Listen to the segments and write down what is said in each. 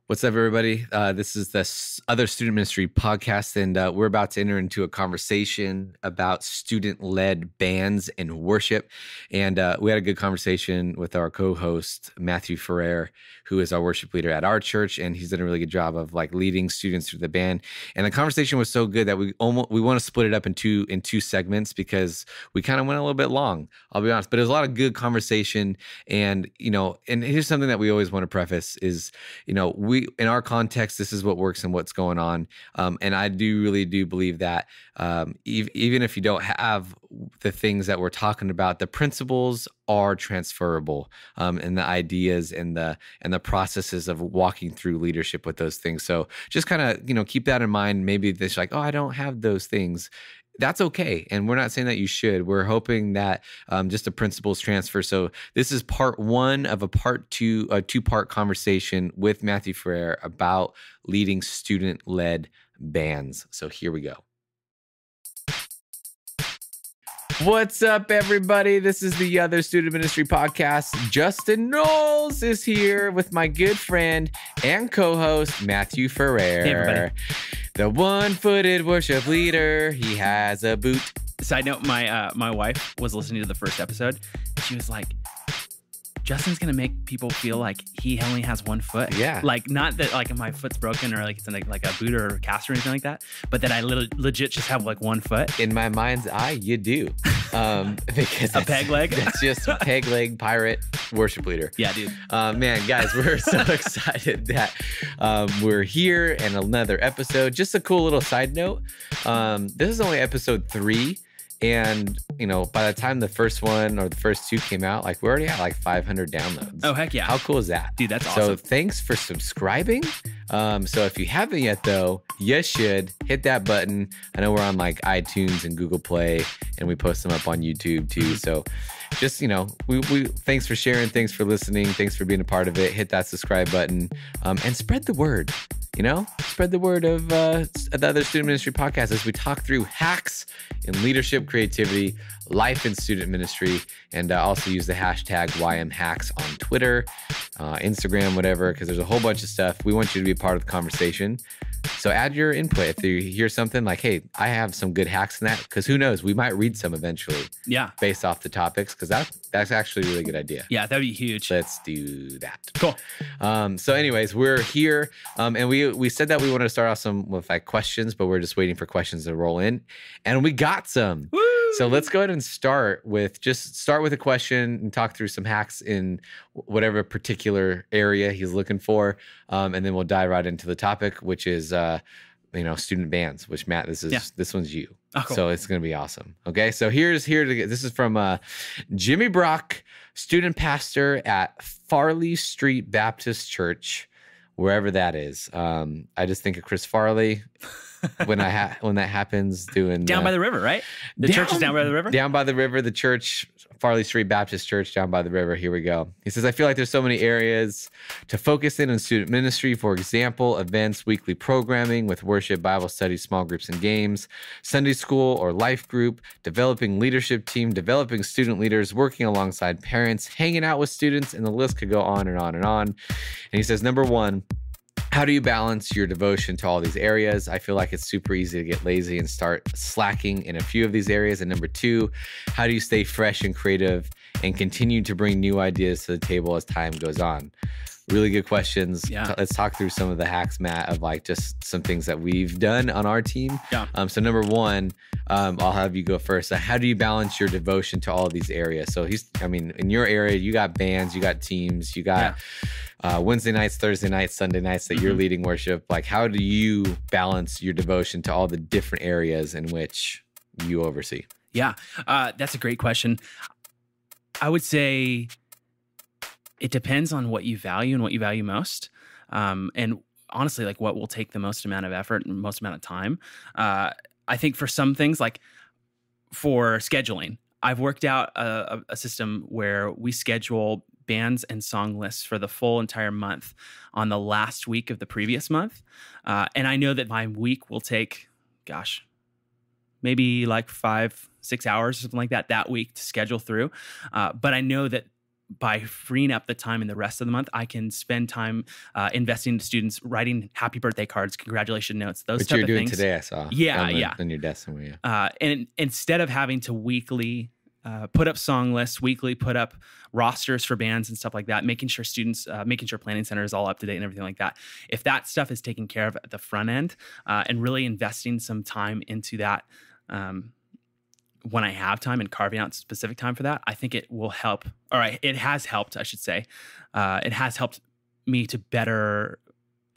What's up, everybody? This is the Other Student Ministry podcast, and we're about to enter into a conversation about student-led bands and worship. And we had a good conversation with our co-host, Matthew Ferrer, who is our worship leader at our church, and he's done a really good job of leading students through the band. And the conversation was so good that we want to split it up in two segments because we kind of went a little bit long, I'll be honest. But it was a lot of good conversation, and and here's something that we always want to preface is, we in our context, this is what works and what's going on. And I really do believe that even if you don't have the things that we're talking about, the principles are transferable, and the ideas and the processes of walking through leadership with those things. So just kind of, keep that in mind. Maybe it's like, oh, I don't have those things. That's okay. And we're not saying that you should. We're hoping that just the principles transfer. So this is part one of a two-part conversation with Matthew Ferrer about leading student-led bands. So here we go. What's up, everybody? This is the Other Student Ministry Podcast. Justin Knowles is here with my good friend and co-host, Matthew Ferrer. Hey, everybody. The one-footed worship leader. He has a boot. Side note, my wife was listening to the first episode, and she was like, Justin's going to make people feel like he only has one foot. Yeah. Not that my foot's broken or it's in a boot or a cast or anything like that, but that I legit just have one foot. In my mind's eye, you do. Because a peg leg? That's just a peg leg pirate worship leader. Yeah, dude. Man, guys, we're so excited that we're here and another episode. Just a cool little side note. This is only episode 3. And, by the time the first one or the first 2 came out, we're already at 500 downloads. Oh, heck yeah. How cool is that? Dude, that's awesome. So thanks for subscribing. So if you haven't yet, though, you should hit that button. I know we're on iTunes and Google Play, and we post them up on YouTube too. So just, we thanks for sharing. Thanks for listening. Thanks for being a part of it. Hit that subscribe button and spread the word. Spread the word of the Other Student Ministry Podcast as we talk through hacks in leadership, creativity, life in student ministry, and also use the hashtag YMHacks on Twitter, Instagram, whatever, because there's a whole bunch of stuff. We want you to be a part of the conversation. So add your input. If you hear something hey, I have some good hacks in that, because who knows, we might read some eventually. Yeah. Based off the topics, because that's actually a really good idea. Yeah, that'd be huge. Let's do that. Cool. So anyways, we're here, and we said that we wanted to start off with questions, but we're just waiting for questions to roll in, and we got some. Woo! So let's go ahead and start with a question and talk through some hacks in whatever particular area he's looking for, and then we'll dive right into the topic, which is student bands. Which, Matt, this one's you. Oh, cool. So it's going to be awesome. Okay, so this is from Jimmy Brock, student pastor at Farley Street Baptist Church, wherever that is. I just think of Chris Farley when that happens, doing down by the river, right? The church is down by the river. Down by the river, the church, Farley Street Baptist Church, down by the river. Here we go. He says, I feel like there's so many areas to focus in on student ministry. For example, events, weekly programming with worship, Bible study, small groups and games, Sunday school or life group, developing leadership team, developing student leaders, working alongside parents, hanging out with students, and the list could go on and on and on. And he says, number 1, how do you balance your devotion to all these areas? I feel like it's super easy to get lazy and start slacking in a few of these areas. And number 2, how do you stay fresh and creative and continue to bring new ideas to the table as time goes on? Really good questions. Yeah. Let's talk through some of the hacks, Matt, of just some things that we've done on our team. Yeah. So number 1, I'll have you go first. How do you balance your devotion to all of these areas? So in your area, you got bands, you got teams, you got Wednesday nights, Thursday nights, Sunday nights that you're leading worship. How do you balance your devotion to all the different areas in which you oversee? Yeah, that's a great question. I would say it depends on what you value and what you value most. And honestly, what will take the most amount of effort and most amount of time. I think for some things, for scheduling, I've worked out a system where we schedule bands and song lists for the full entire month on the last week of the previous month. And I know that my week will take, maybe 5-6 hours or something like that week to schedule through. But I know that by freeing up the time in the rest of the month, I can spend time investing in students, writing happy birthday cards, congratulation notes, those type of things. Which you're doing today, I saw. Yeah. On your desk somewhere, yeah. And instead of having to weekly put up song lists, weekly put up rosters for bands and stuff like that, making sure Planning Center is all up to date and everything like that. If that stuff is taken care of at the front end and really investing some time into that when I have time and carving out specific time for that, I think it will help. All right, it has helped, I should say. It has helped me to better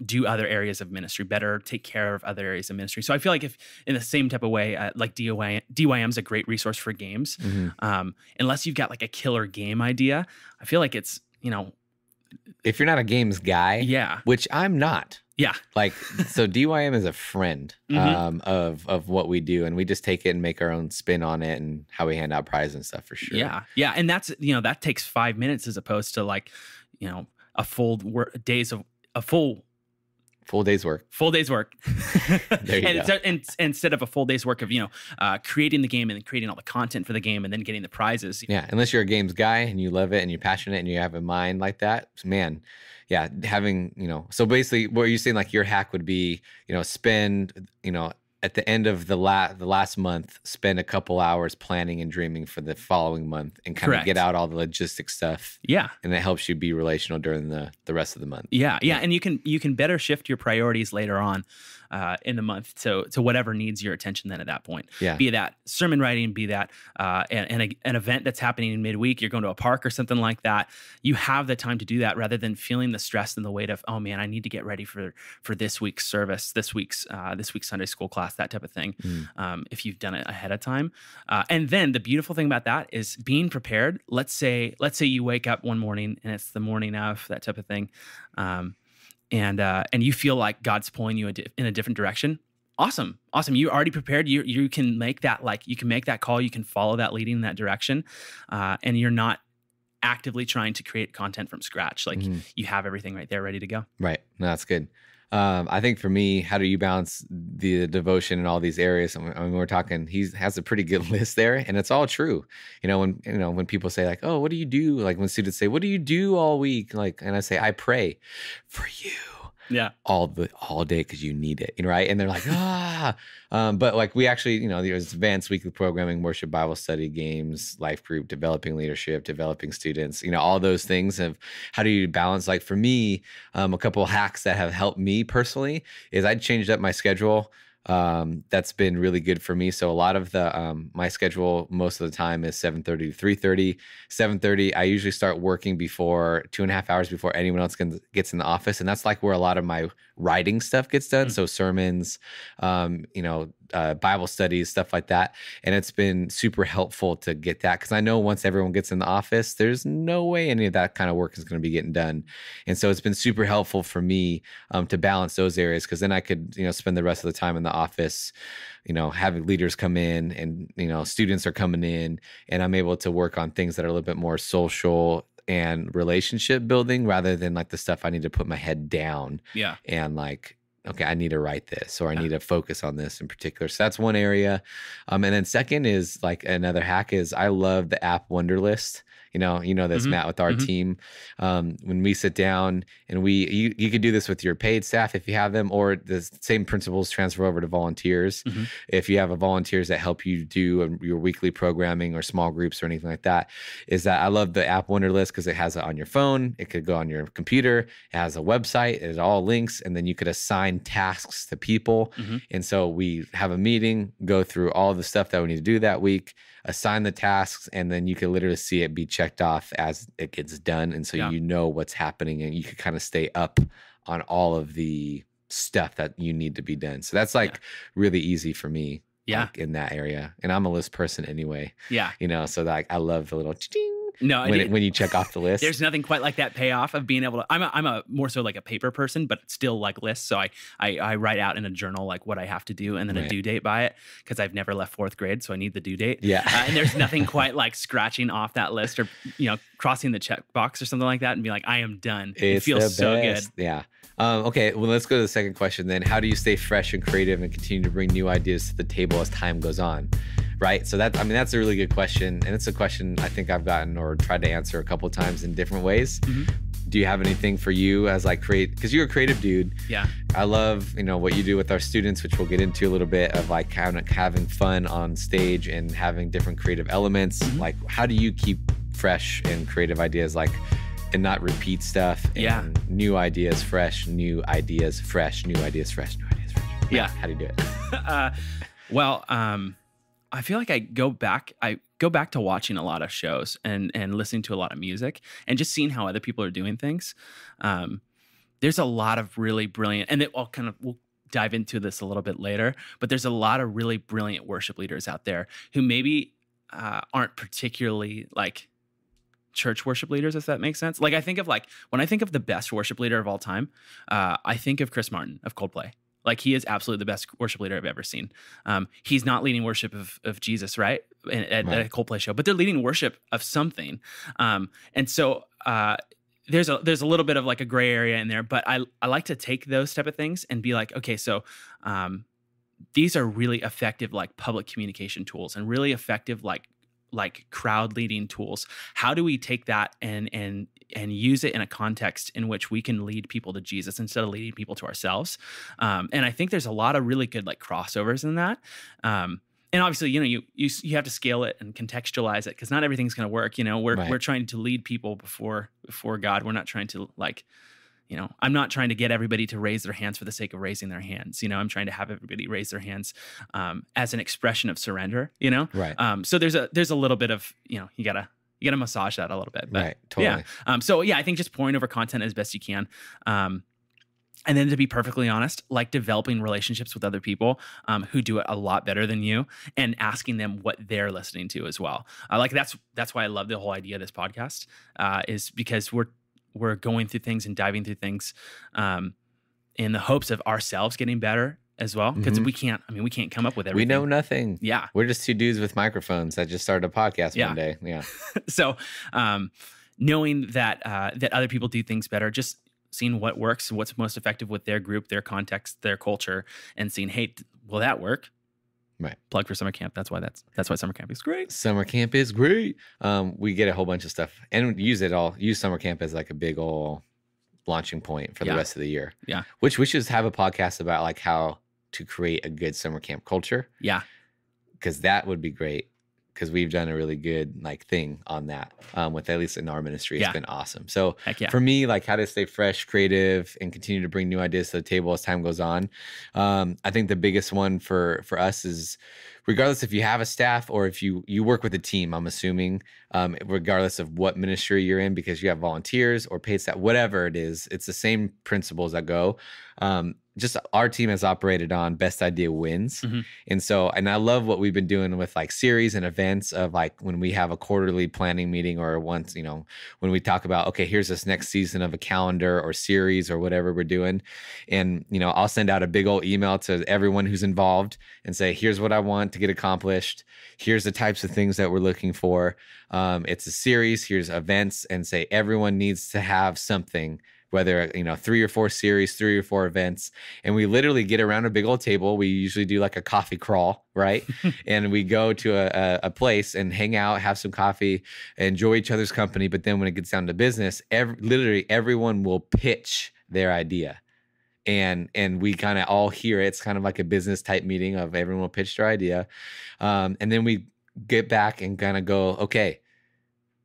do other areas of ministry, better take care of other areas of ministry. So I feel like if in the same type of way, like DYM is a great resource for games. Unless you've got like a killer game idea, I feel like it's, if you're not a games guy, which I'm not. Yeah. Like, so DYM is a friend of what we do, and we just take it and make our own spin on it and how we hand out prizes and stuff for sure. Yeah. Yeah. And that's, that takes 5 minutes as opposed to like, a full day's work. Full day's work. There you go. And instead of a full day's work of, creating the game and then creating all the content for the game and then getting the prizes. Yeah. Unless you're a games guy and you love it and you're passionate and you have a mind like that, man. Yeah. Having, so basically what you're saying, like your hack would be, spend, at the end of the last month, spend a couple hours planning and dreaming for the following month and kind of get out all the logistic stuff. Yeah. And it helps you be relational during the rest of the month. Yeah. And you can better shift your priorities later on in the month to whatever needs your attention then at that point. Yeah. Be that sermon writing, be that an event that's happening in midweek, you're going to a park or something like that. You have the time to do that rather than feeling the stress and the weight of, oh man, I need to get ready for this week's service, this week's Sunday school class, that type of thing. If you've done it ahead of time. And then the beautiful thing about that is being prepared. Let's say you wake up one morning and it's the morning of, that type of thing. And you feel like God's pulling you in a different direction. Awesome. You're already prepared. You can make that call. You can follow that leading in that direction. And you're not actively trying to create content from scratch. Like you have everything right there ready to go. Right. No, that's good. I think for me, how do you balance the devotion in all these areas? I mean, we're talking, he has a pretty good list there, and it's all true. When people say like, oh, what do you do? Like when students say, what do you do all week? Like, and I say, I pray for you. Yeah. All day because you need it, right? And they're like, but like we actually, there's advanced weekly programming, worship, Bible study, games, life group, developing leadership, developing students, all those things of how do you balance? Like for me, a couple of hacks that have helped me personally is I'd changed up my schedule. That's been really good for me. So a lot of my schedule most of the time is 7:30 to 3:30. 7:30, I usually start working before 2.5 hours before anyone else gets in the office. And that's like where a lot of my writing stuff gets done. So sermons, Bible studies, stuff like that. And it's been super helpful to get that because I know once everyone gets in the office, there's no way any of that kind of work is going to be getting done. And so it's been super helpful for me to balance those areas because then I could, spend the rest of the time in the office, having leaders come in and, students are coming in and I'm able to work on things that are a little bit more social and relationship building rather than like the stuff I need to put my head down. Yeah. And like, okay, I need to write this or I need to focus on this in particular. So that's one area. And then second is like another hack is I love the app Wunderlist. You know this, Matt, with our team. When we sit down and you could do this with your paid staff if you have them, or the same principles transfer over to volunteers. If you have volunteers that help you do your weekly programming or small groups or anything like that, is that I love the app Wunderlist because it has it on your phone. It could go on your computer. It has a website. It has all links. And then you could assign tasks to people. And so we have a meeting, go through all the stuff that we need to do that week, assign the tasks, and then you can literally see it be checked off as it gets done. And so you know what's happening and you can kind of stay up on all of the stuff that you need to be done. So that's like really easy for me in that area. And I'm a list person anyway. Yeah. So like I love the little ching. No, when you check off the list, there's nothing quite like that payoff of being able to. I'm a more so like a paper person, but still like lists. So I write out in a journl like what I have to do and then a due date by it because I've never left fourth grade, so I need the due date. Yeah, and there's nothing quite like scratching off that list or crossing the check box or something like that and be like I am done. It feels so good. Yeah. Okay, well let's go to the second question then. How do you stay fresh and creative and continue to bring new ideas to the table as time goes on? right? So that's a really good question. And it's a question I think I've gotten or tried to answer a couple of times in different ways. Do you have anything for you as like because you're a creative dude. Yeah. I love, what you do with our students, which we'll get into a little bit of like kind of having fun on stage and having different creative elements. Like, how do you keep fresh and creative ideas and not repeat stuff and new ideas fresh, new ideas fresh, new ideas fresh, new ideas fresh? Yeah. How do you do it? Well, I feel like I go back to watching a lot of shows and listening to a lot of music and just seeing how other people are doing things. There's a lot of really brilliant, and we'll dive into this a little bit later, but there's a lot of really brilliant worship leaders out there who maybe aren't particularly like church worship leaders, if that makes sense. Like when I think of the best worship leader of all time, I think of Chris Martin of Coldplay. Like, he is absolutely the best worship leader I've ever seen. He's not leading worship of Jesus, right? At a Coldplay show, but they're leading worship of something. And so there's a little bit of like a gray area in there, but I like to take those type of things and be like, okay, so these are really effective like public communication tools and really effective like crowd leading tools. How do we take that and use it in a context in which we can lead people to Jesus instead of leading people to ourselves? And I think there's a lot of really good like crossovers in that. And obviously, you have to scale it and contextualize it because not everything's going to work. We're trying to lead people before God. We're not trying to I'm not trying to get everybody to raise their hands for the sake of raising their hands. I'm trying to have everybody raise their hands as an expression of surrender. Right. So there's a little bit of you gotta massage that a little bit. But, right. Totally. Yeah. I think just pouring over content as best you can. And then to be perfectly honest, like developing relationships with other people who do it a lot better than you and asking them what they're listening to as well. That's why I love the whole idea of this podcast is because we're going through things and diving through things in the hopes of ourselves getting better as well. Because we can't come up with everything. We know nothing. Yeah. We're just two dudes with microphones that just started a podcast one day. Yeah. So knowing that other people do things better, just seeing what works, what's most effective with their group, their context, their culture, and seeing, hey, will that work? Right. Plug for summer camp. That's why summer camp is great. Summer camp is great. We get a whole bunch of stuff and use it all. Use summer camp as like a big old launching point for the rest of the year. Yeah. Which we should have a podcast about like how to create a good summer camp culture. Yeah. Because that would be great. Because we've done a really good like thing on that with at least in our ministry. It's been awesome. So for me, like how to stay fresh, creative, and continue to bring new ideas to the table as time goes on. I think the biggest one for us is regardless if you have a staff or if you work with a team, I'm assuming, regardless of what ministry you're in, because you have volunteers or paid staff, whatever it is, it's the same principles that go. Just our team has operated on best idea wins. And I love what we've been doing with like series and events of like when we have a quarterly planning meeting or once, when we talk about, okay, here's this next season of a calendar or series or whatever we're doing. And, I'll send out a big old email to everyone who's involved and say, here's what I want to get accomplished. Here's the types of things that we're looking for. It's a series, here's events, and say everyone needs to have something, whether 3 or 4 series, 3 or 4 events, and we literally get around a big old table. We usually do like a coffee crawl, right? And we go to a place and hang out, have some coffee, enjoy each other's company. But then when it gets down to business, literally everyone will pitch their idea, and we kind of all hear it. It's kind of like a business type meeting of everyone will pitch their idea, and then we get back and kind of go, okay,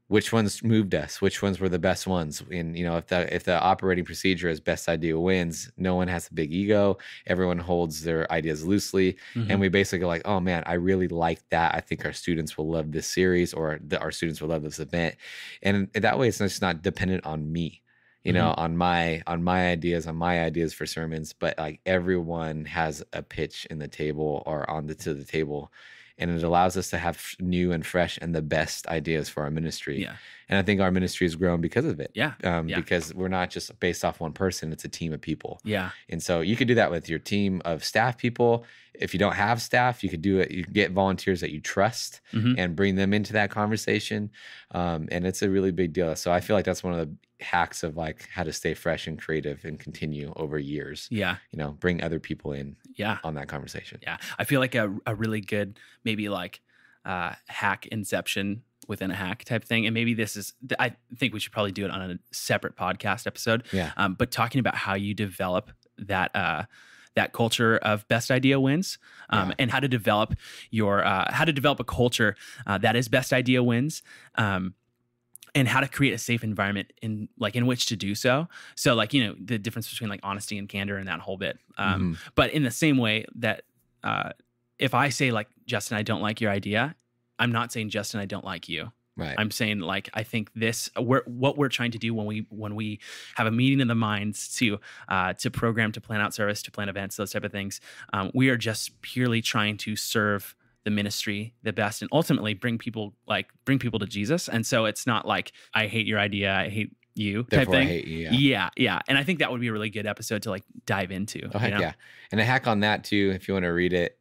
which ones moved us? Which ones were the best ones? And if the operating procedure is best idea wins, no one has a big ego. Everyone holds their ideas loosely, and we basically go like, "Oh man, I really like that. I think our students will love this series, or our students will love this event." And that way, it's just not dependent on me, on my ideas for sermons. But like everyone has a pitch in the table or to the table. And it allows us to have new and fresh and the best ideas for our ministry. Yeah. And I think our ministry has grown because of it. Yeah. Because we're not just based off one person, it's a team of people. Yeah. And so you could do that with your team of staff people. If you don't have staff, you could do it. You can get volunteers that you trust and bring them into that conversation. And it's a really big deal. So I feel like that's one of the hacks of like how to stay fresh and creative and continue over years. Yeah. Bring other people in on that conversation. Yeah. I feel like a really good, maybe like hack inception within a hack type thing. And maybe I think we should probably do it on a separate podcast episode. Yeah. But talking about how you develop that culture of best idea wins, and how to develop a culture that is best idea wins, and how to create a safe environment in which to do so. So the difference between like honesty and candor and that whole bit. But in the same way that if I say like, Justin, I don't like your idea, I'm not saying, Justin, I don't like you. Right. I'm saying like, I think what we're trying to do when we have a meeting of the minds to program, to plan out service, to plan events, those type of things. We are just purely trying to serve the ministry the best and ultimately bring people to Jesus. And so it's not like, I hate your idea, I hate you type Therefore, thing. I hate you. Yeah. And I think that would be a really good episode to like dive into. Oh, heck yeah. And a hack on that too, if you want to read it,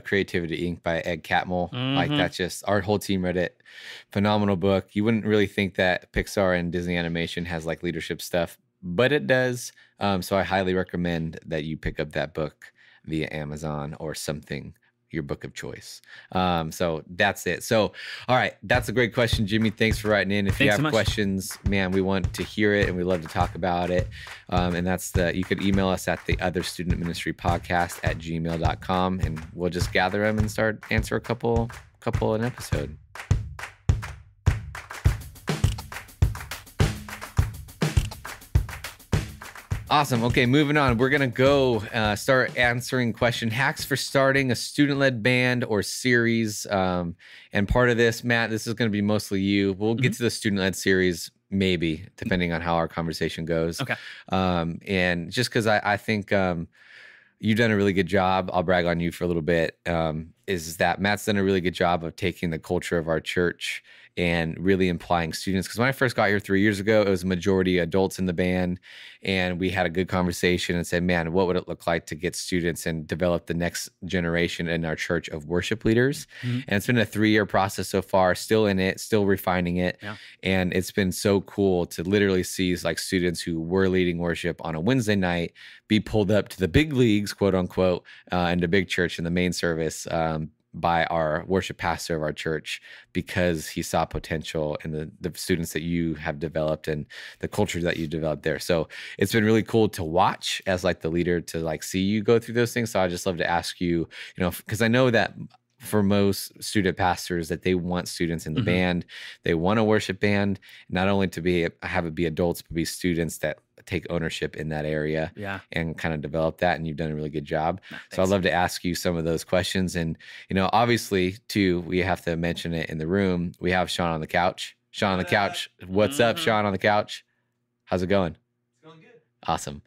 Creativity Inc. by Ed Catmull. Like that's just, our whole team read it. Phenomenal book. You wouldn't really think that Pixar and Disney animation has like leadership stuff, but it does. So I highly recommend that you pick up that book via Amazon or something, your book of choice. So that's it. So, all right. That's a great question, Jimmy. Thanks for writing in. If you have questions, man, we want to hear it and we love to talk about it. And you could email us at theotherstudentministrypodcast@gmail.com and we'll just gather them and start answer a couple an episode. Awesome. Okay, moving on. We're going to go start answering hacks for starting a student-led band or series. And part of this, Matt, this is going to be mostly you. We'll get to the student-led series maybe, depending on how our conversation goes. Okay. And just because I think you've done a really good job, I'll brag on you for a little bit, is that Matt's done a really good job of taking the culture of our church and really implying students. Because when I first got here 3 years ago, it was a majority adults in the band. And we had a good conversation and said, man, what would it look like to get students and develop the next generation in our church of worship leaders? And it's been a 3-year process so far, still in it, still refining it. Yeah. And it's been so cool to literally see like students who were leading worship on a Wednesday night be pulled up to the big leagues, quote unquote, and the big church in the main service, by our worship pastor of our church, because he saw potential in the students that you have developed and the culture that you developed there. So it's been really cool to watch as like the leader, to like see you go through those things. So I just love to ask you, because I know that for most student pastors that they want students in the band, they want a worship band, not only to have it be adults, but be students that take ownership in that area and kind of develop that. And you've done a really good job. So I'd love to ask you some of those questions. And, obviously too, we have to mention it in the room. We have Sean on the couch. Sean on the couch. What's up, Sean on the couch? How's it going? It's going good. Awesome.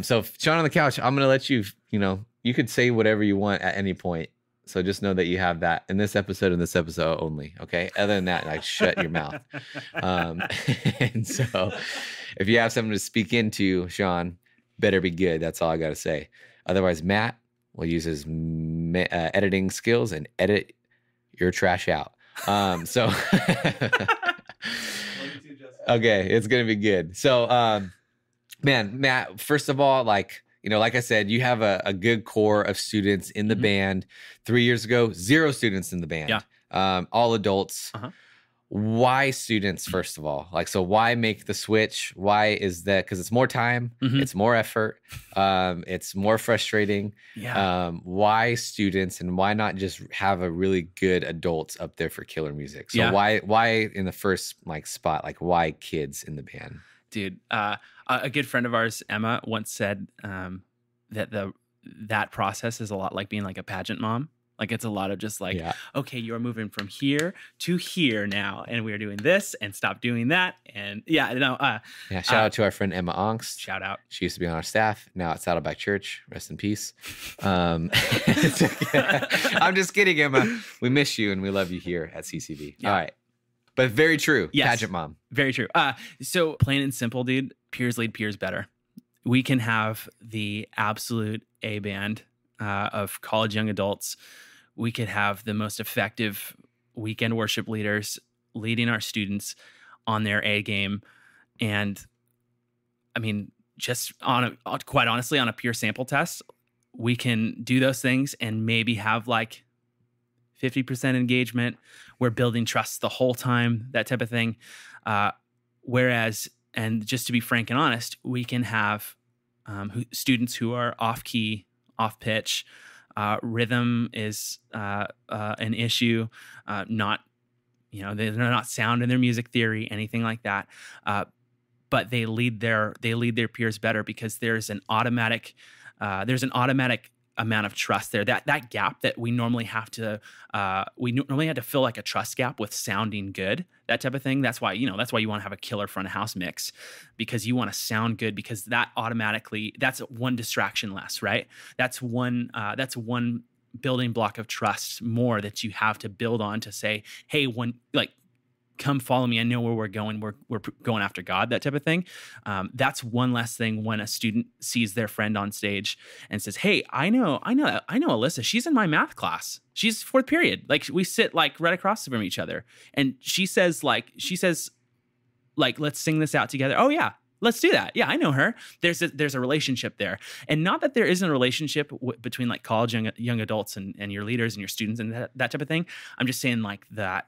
So Sean on the couch, I'm going to let you, you could say whatever you want at any point. So just know that you have that in this episode and this episode only. Okay. Other than that, like shut your mouth. And so if you have something to speak into, Sean, better be good. That's all I got to say. Otherwise, Matt will use his editing skills and edit your trash out. So okay, it's going to be good. So, man, Matt, first of all, like I said, you have a good core of students in the band. 3 years ago, 0 students in the band. Yeah. All adults. Why students, first of all? Like, so why make the switch? Why is that? Because it's more time, it's more effort, it's more frustrating. Yeah. Why students, and why not just have a really good adults up there for killer music? So why in the first spot, why kids in the band? Dude, a good friend of ours, Emma, once said that process is a lot like being like a pageant mom. Like it's a lot of just okay, you're moving from here to here now, and we're doing this, and stop doing that, and shout out to our friend Emma Ongst. Shout out. She used to be on our staff. Now at Saddleback Church. Rest in peace. I'm just kidding, Emma. We miss you and we love you here at CCV. Yeah. All right. But very true. Yes. Pageant mom. Very true. So plain and simple, dude, peers lead peers better. We can have the absolute A band of college young adults. We could have the most effective weekend worship leaders leading our students on their A game. And I mean, just quite honestly, on a pure sample test, we can do those things and maybe have like 50% engagement. We're building trust the whole time, that type of thing. Whereas, and just to be frank and honest, we can have students who are off key, off pitch. Rhythm is an issue. Not, they're not sound in their music theory, anything like that. But they lead their peers better because there's an automatic amount of trust there. That gap that we normally have to fill, like a trust gap with sounding good, that type of thing. That's why you want to have a killer front of house mix, because you want to sound good, because that's one distraction less, right? That's one building block of trust more that you have to build on to say, hey, come follow me. I know where we're going. We're going after God, that type of thing. That's one less thing when a student sees their friend on stage and says, hey, I know Alyssa. She's in my math class. She's fourth period. Like, we sit like right across from each other. And she says, let's sing this out together. Oh yeah, let's do that. Yeah, I know her. There's a relationship there. And not that there isn't a relationship between like college young adults and your leaders and your students and that type of thing. I'm just saying like that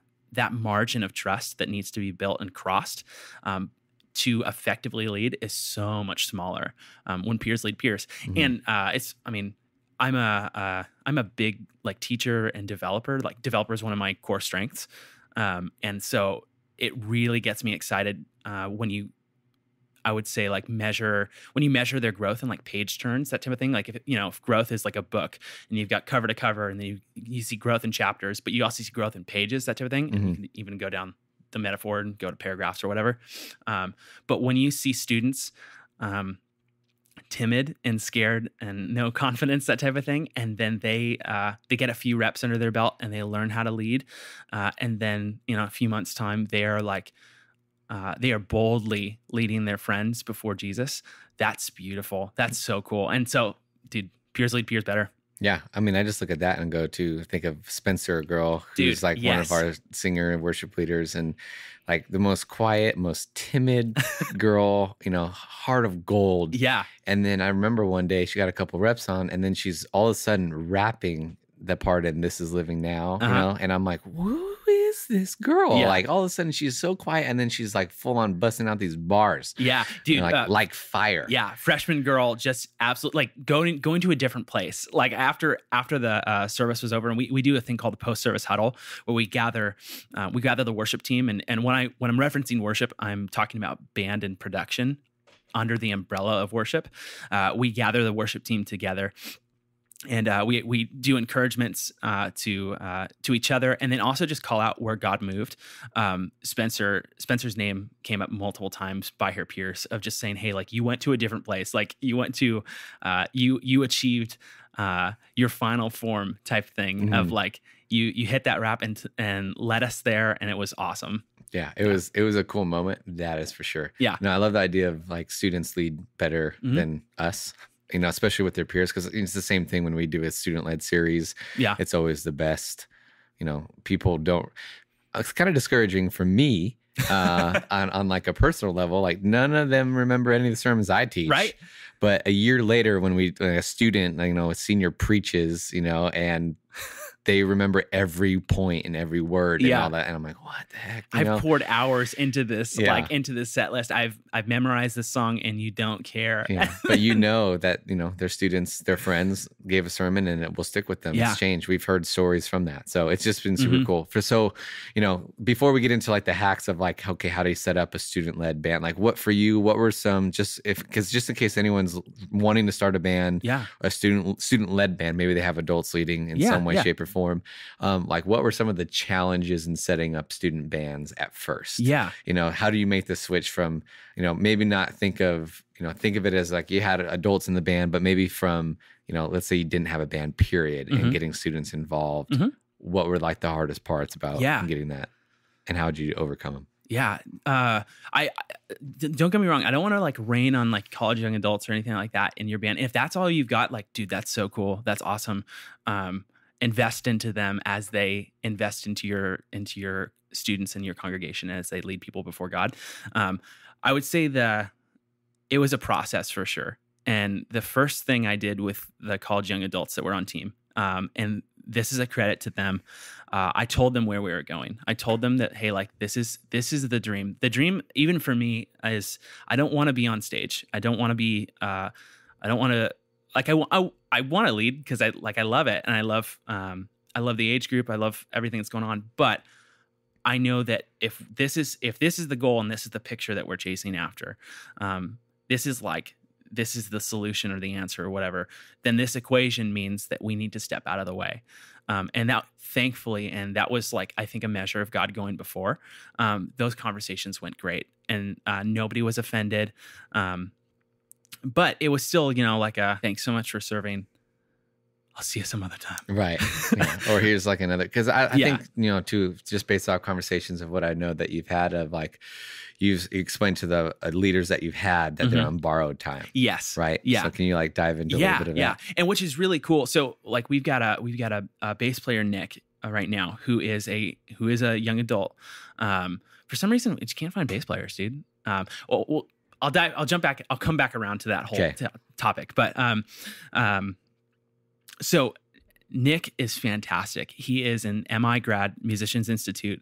margin of trust that needs to be built and crossed to effectively lead is so much smaller when peers lead peers. Mm-hmm. And I'm a big like teacher and developer. Like, developer is one of my core strengths, and so it really gets me excited when you measure their growth in like page turns, that type of thing. Like, if growth is like a book and you've got cover to cover, and then you see growth in chapters, but you also see growth in pages, that type of thing. Mm-hmm. And you can even go down the metaphor and go to paragraphs or whatever. But when you see students timid and scared and no confidence, that type of thing, and then they get a few reps under their belt and they learn how to lead, and then a few months' time they are boldly leading their friends before Jesus. That's beautiful. That's so cool. And so, dude, peers lead peers better. Yeah. I mean, I just look at that and think of Spencer, a girl who's like one of our singer and worship leaders, and like the most quiet, most timid girl, heart of gold. Yeah. And then I remember one day she got a couple reps on, and then she's all of a sudden rapping the part in This Is Living Now, and I'm like, who is this girl? Yeah. Like, all of a sudden she's so quiet, and then she's like full on busting out these bars. Yeah, dude, like fire. Yeah, freshman girl, just absolutely like going to a different place. Like after the service was over, and we do a thing called the post-service huddle, where we gather the worship team, and when I'm referencing worship, I'm talking about band and production under the umbrella of worship. We gather the worship team together. And we do encouragements to each other, and then also just call out where God moved. Spencer's name came up multiple times by her peers of just saying, "Hey, like, you went to a different place. Like, you went to you achieved your final form type thing, mm-hmm. of like you hit that rap and led us there, and it was awesome." Yeah, it was a cool moment. That is for sure. Yeah, no, I love the idea of like students lead better mm-hmm. than us. Especially with their peers, because it's the same thing when we do a student-led series. Yeah. It's always the best. People don't, it's kind of discouraging for me on like a personal level. Like, none of them remember any of the sermons I teach. Right. But a year later, when a student, a senior preaches, and they remember every point and every word and all that. And I'm like, what the heck? I've poured hours into this, into this set list. I've memorized this song, and you don't care. Yeah. But that, their students, their friends gave a sermon, and it will stick with them. Yeah. It's changed. We've heard stories from that. So it's just been super mm-hmm. cool. Before we get into like the hacks of like, okay, how do you set up a student-led band? Like, what were some, just in case anyone's wanting to start a band, a student-led band, maybe they have adults leading in some way, shape, or form. Like, what were some of the challenges in setting up student bands at first? Yeah. How do you make the switch from, maybe not think of it as like you had adults in the band, but maybe from, let's say you didn't have a band period, mm-hmm. and getting students involved. Mm-hmm. What were like the hardest parts about getting that, and how did you overcome them? Yeah. I don't get me wrong. I don't want to like rain on like college young adults or anything like that in your band. If that's all you've got, like, dude, that's so cool. That's awesome. Invest into them as they invest into your students and your congregation as they lead people before God. I would say it was a process for sure. And the first thing I did with the college young adults that were on team, and this is a credit to them. I told them where we were going. I told them that, hey, like this is the dream. The dream, even for me, is I don't want to be on stage. I don't want to be. I don't want to like. I want to lead because I love it, and I love the age group. I love everything that's going on. But I know that if this is the goal and this is the picture that we're chasing after, this is the solution or the answer or whatever, then this equation means that we need to step out of the way. And that, thankfully, and that was like, I think, a measure of God going before. Those conversations went great, and nobody was offended. But it was still, like thanks so much for serving. I'll see you some other time. Right. Yeah. Or here's like another, because I think, too, just based off conversations of what I know that you've had of like, you've explained to the leaders that you've had that they're on borrowed time. Yes. Right. Yeah. So can you like dive into a little bit of that? Yeah. And which is really cool. So like we've got a bass player, Nick, right now, who is a young adult. For some reason, you can't find bass players, dude. Well, I'll jump back. I'll come back around to that whole topic. But so Nick is fantastic. He is an MI grad, Musicians Institute.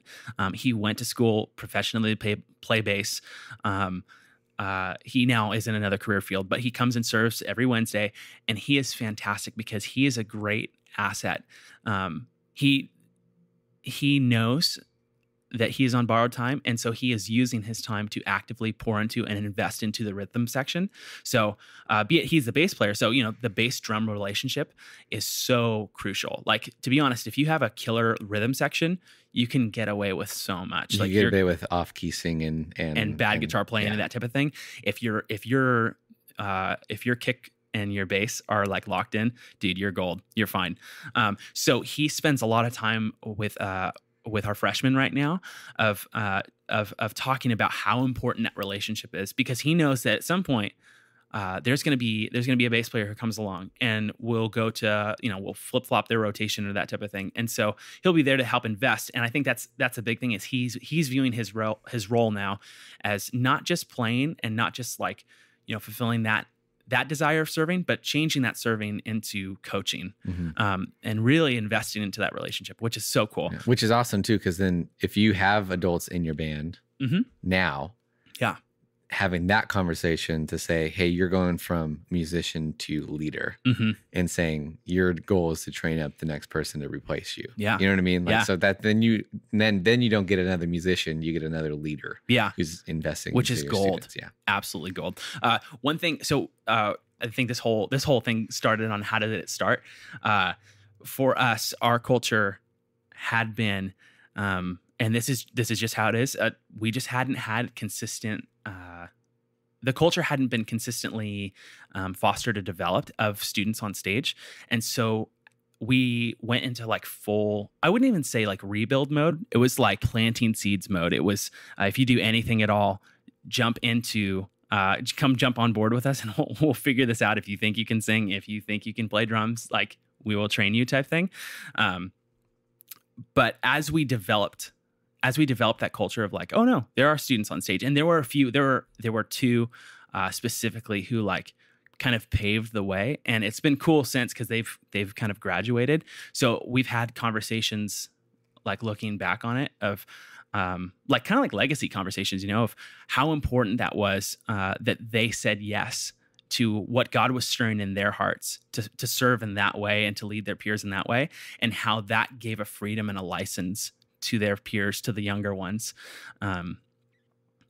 He went to school professionally to play bass. He now is in another career field, but he comes and serves every Wednesday, and he is fantastic because he is a great asset. He knows that he is on borrowed time, and so he is using his time to actively pour into and invest into the rhythm section. So be it he's the bass player, so the bass drum relationship is so crucial. Like, to be honest, if you have a killer rhythm section, you can get away with so much. You like get away with off-key singing and bad guitar playing and that type of thing. If your kick and your bass are like locked in, dude, you're gold. You're fine. So he spends a lot of time with our freshmen right now of talking about how important that relationship is, because he knows that at some point there's going to be a bass player who comes along and will go to, we'll flip flop their rotation or that type of thing. And so he'll be there to help invest. And I think that's a big thing, is he's viewing his role now as not just playing and not just like, fulfilling that desire of serving, but changing that serving into coaching, and really investing into that relationship, which is so cool. Yeah. Which is awesome too, because then if you have adults in your band now, having that conversation to say, hey, you're going from musician to leader, and saying your goal is to train up the next person to replace you. Yeah. You know what I mean? Like, so that then you don't get another musician, you get another leader. Yeah. Who's investing, which is gold. Students. Yeah. Absolutely gold. One thing, so I think this whole thing started on how did it start? For us, our culture had been, and this is just how it is. We just hadn't had consistent, the culture hadn't been consistently fostered or developed of students on stage. And so we went into like full, I wouldn't even say like rebuild mode. It was like planting seeds mode. It was, if you do anything at all, jump on board with us, and we'll figure this out. If you think you can sing, if you think you can play drums, like, we will train you type thing. But as we developed that culture of like, oh no, there are students on stage, and there were two specifically who like kind of paved the way, and it's been cool since, because they've kind of graduated. So we've had conversations like looking back on it of like kind of like legacy conversations, of how important that was, that they said yes to what God was stirring in their hearts to serve in that way and to lead their peers in that way, and how that gave a freedom and a license to their peers, to the younger ones,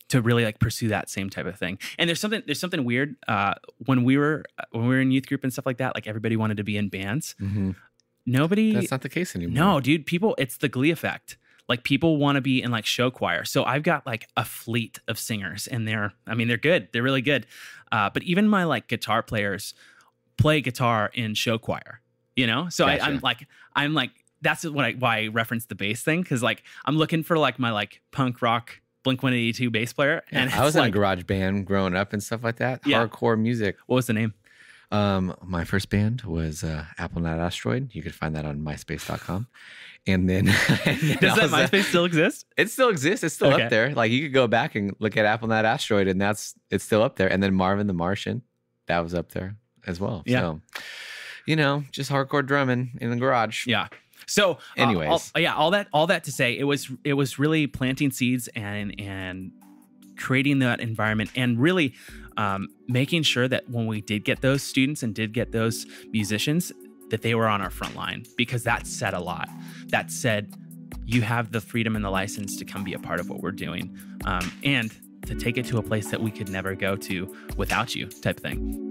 to really like pursue that same type of thing. And there's something weird when we were in youth group and stuff like that. Like, everybody wanted to be in bands. Nobody. That's not the case anymore. No, dude. It's the Glee effect. Like, people want to be in like show choir. So I've got like a fleet of singers, and they're good. They're really good. But even my like guitar players play guitar in show choir, So Gotcha. I'm like, that's why I referenced the bass thing. Cause like, I'm looking for like my like punk rock Blink-182 bass player. Yeah, and I was in a garage band growing up and stuff like that. Yeah. Hardcore music. What was the name? My first band was Apple Night Asteroid. You could find that on myspace.com. And then does that MySpace still exist? It still exists. It's still up there. Like, you could go back and look at Apple Night Asteroid, and it's still up there. And then Marvin the Martian, that was up there as well. Yeah. So, just hardcore drumming in the garage. Yeah. So anyways, all that to say, it was really planting seeds and creating that environment, and really making sure that when we did get those students and did get those musicians, that they were on our front line, because that said a lot. That said, you have the freedom and the license to come be a part of what we're doing, and to take it to a place that we could never go to without you, type thing.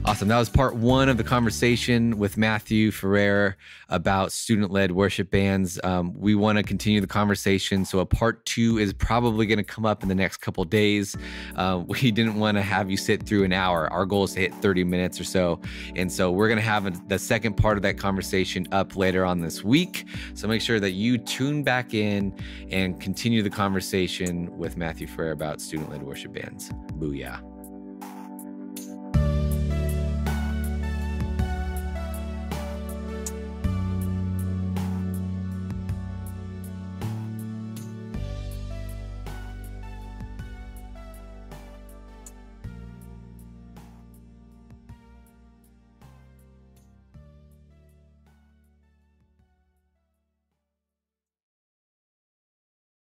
Awesome. That was part one of the conversation with Matthew Ferrer about student-led worship bands. We want to continue the conversation, so a part two is probably going to come up in the next couple of days. We didn't want to have you sit through an hour. Our goal is to hit 30 minutes or so. And so we're going to have the second part of that conversation up later on this week. So make sure that you tune back in and continue the conversation with Matthew Ferrer about student-led worship bands. Booyah.